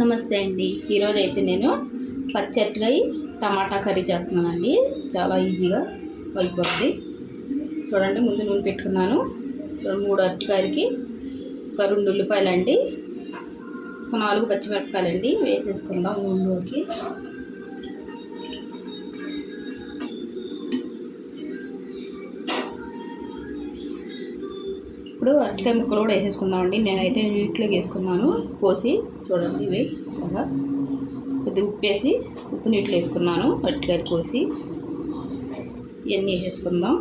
నమస్తే అండి. ఈరోజు అయితే నేను పచ్చడికాయ టమాటా కర్రీ చేస్తున్నానండి. చాలా ఈజీగా అయిపోద్ది. చూడండి, ముందు నూనె పెట్టుకున్నాను. 3 అరటికాయలకి ఒక 2 ఉల్లిపాయలండి, ఒక 4 పచ్చిమిరపకాయలండి వేసేసుకుందాం నూనెలోకి. ఇప్పుడు అరటికాయ ముక్కలు కూడా వేసేసుకుందామండి. నేనైతే నీటిలోకి వేసుకున్నాను పోసి. చూడండి, ఇవి అలా కొద్దిగా ఉప్పు వేసి ఉప్పు నీటిలో వేసుకున్నాను. అరటికాయలు పోసి ఇవన్నీ వేసేసుకుందాం.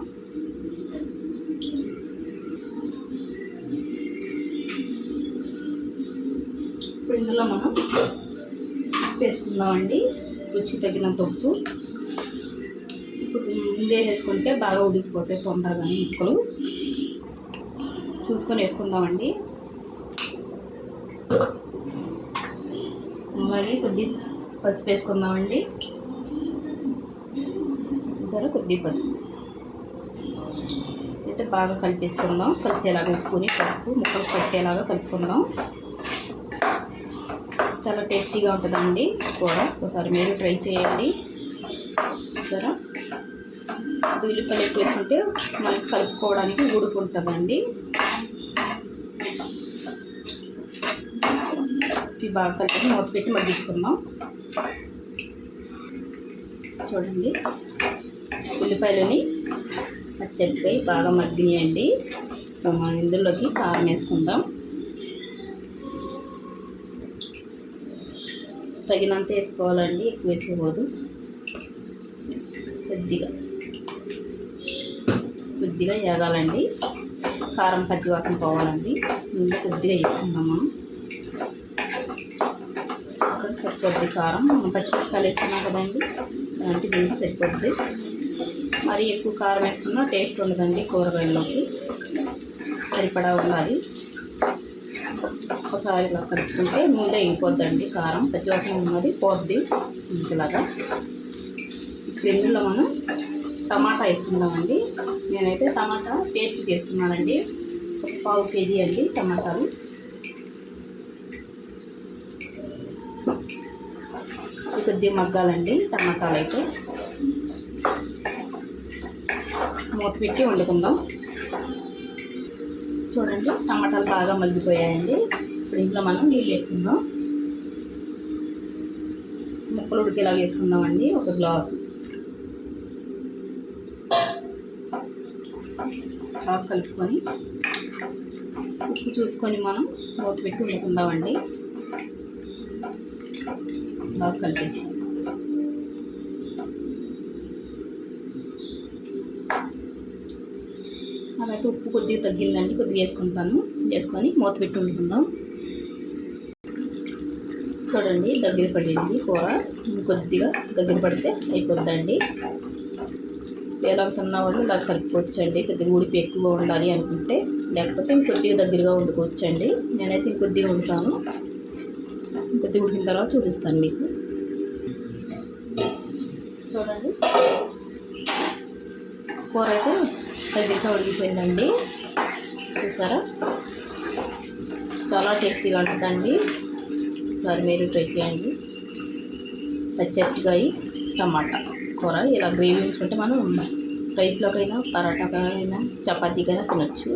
ఇప్పుడు ఇందులో మనం ఉప్పు వేసుకుందామండి, రుచికి తగినంత ఉప్పు. ఇప్పుడు ముందే వేసుకుంటే బాగా ఉడికిపోతాయి తొందరగా ముక్కలు. చూసుకొని వేసుకుందామండి. అలాగే కొద్దిగా పసుపు వేసుకుందామండి. సరే, కొద్దిగా పసుపు అయితే బాగా కలిపేసుకుందాం. కలిసేలాగా ఉప్పుని పసుపు ముక్కలు పట్టేలాగా కలుపుకుందాం. చాలా టేస్టీగా ఉంటుందండి కూర. ఒకసారి మీరు ట్రై చేయండి. సరే, ఉల్లిపాయలు ఎక్కువ వేసుకుంటే మనకి కలుపుకోవడానికి ఉడుకుంటుందండి. ఇవి బాగా కలిపి మూత పెట్టి మగ్గించుకుందాం. చూడండి, ఉల్లిపాయలని పచ్చడికాయ బాగా మగ్గినాయండి. మనం ఇందులోకి కారం వేసుకుందాం. తగినంత వేసుకోవాలండి, ఎక్కువ వేసుకోకూడదు. కొద్దిగా వేగాలండి. కారం పచ్చివాసన పోవాలండి. ముందు కొద్దిగా వేసుకుందాం మనం. సరిపోద్ది కారం. మనం పచ్చిమిరపకాయలు వేసుకున్నాం కదండి, అలాంటి దీనికి సరిపోద్ది. మరి ఎక్కువ కారం వేసుకున్నా టేస్ట్ ఉండదండి కూరగాయల్లోకి. సరిపడా ఉండాలి. ఒకసారి ఇలా కలుపుకుంటే ముందే అయిపోద్దండి కారం. పచ్చివాసన ఉన్నది పోద్ది ఇలాగా. ఇప్పుడు ఇందులో మనం టమాటా వేసుకుందామండి. నేనైతే టమాటా పేస్ట్ చేస్తున్నానండి. 1/4 కేజీ అండి టమాటాలు. కొద్దిగా మగ్గాలండి టమాటాలు అయితే. మూత పెట్టి వండుకుందాం. చూడండి, టమాటాలు బాగా మగ్గిపోయాయండి. ఇప్పుడు ఇంట్లో మనం నీళ్ళు వేసుకుందాం. ముక్కలు ఉడికేలాగా వేసుకుందామండి. 1 గ్లాసు బాగా కలుపుకొని ఉప్పు చూసుకొని మనం మూత పెట్టి వండుకుందామండి. బాగా కలిపేసి అలాగే ఉప్పు కొద్దిగా తగ్గిందండి, కొద్దిగా వేసుకొని మూత పెట్టి వండుకుందాం. చూడండి, దగ్గర పడింది కూర. కొద్దిగా దగ్గర పడితే అయిపోద్దండి. ఎలా తిన్న వాళ్ళు ఇలా కలుపుకోవచ్చండి. కొద్దిగా ఉడిపి ఎక్కువగా ఉండాలి అనుకుంటే, లేకపోతే ఇంకొద్దిగా దగ్గరగా వండుకోవచ్చండి. నేనైతే ఇంకొద్దిగా వండుతాను. కొద్దిగా ఉడికిన తర్వాత చూపిస్తాను మీకు. చూడండి, కూర అయితే దగ్గరగా ఉడికిపోయిందండి. చూసారా, చాలా టేస్టీగా ఉంటుందండి. ఒకసారి మీరు ట్రై చేయండి. పచ్చడికాయ టమాటా కూర ఇలా గ్రేవీ ఉంచుకుంటే మనం రైస్లోకైనా పరాటాకైనా చపాతీకైనా తినొచ్చు.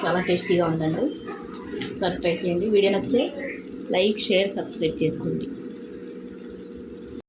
చాలా టేస్టీగా ఉందండి. ఒకసారి ట్రై చేయండి. వీడియో నచ్చితే లైక్, షేర్, సబ్స్క్రైబ్ చేసుకోండి.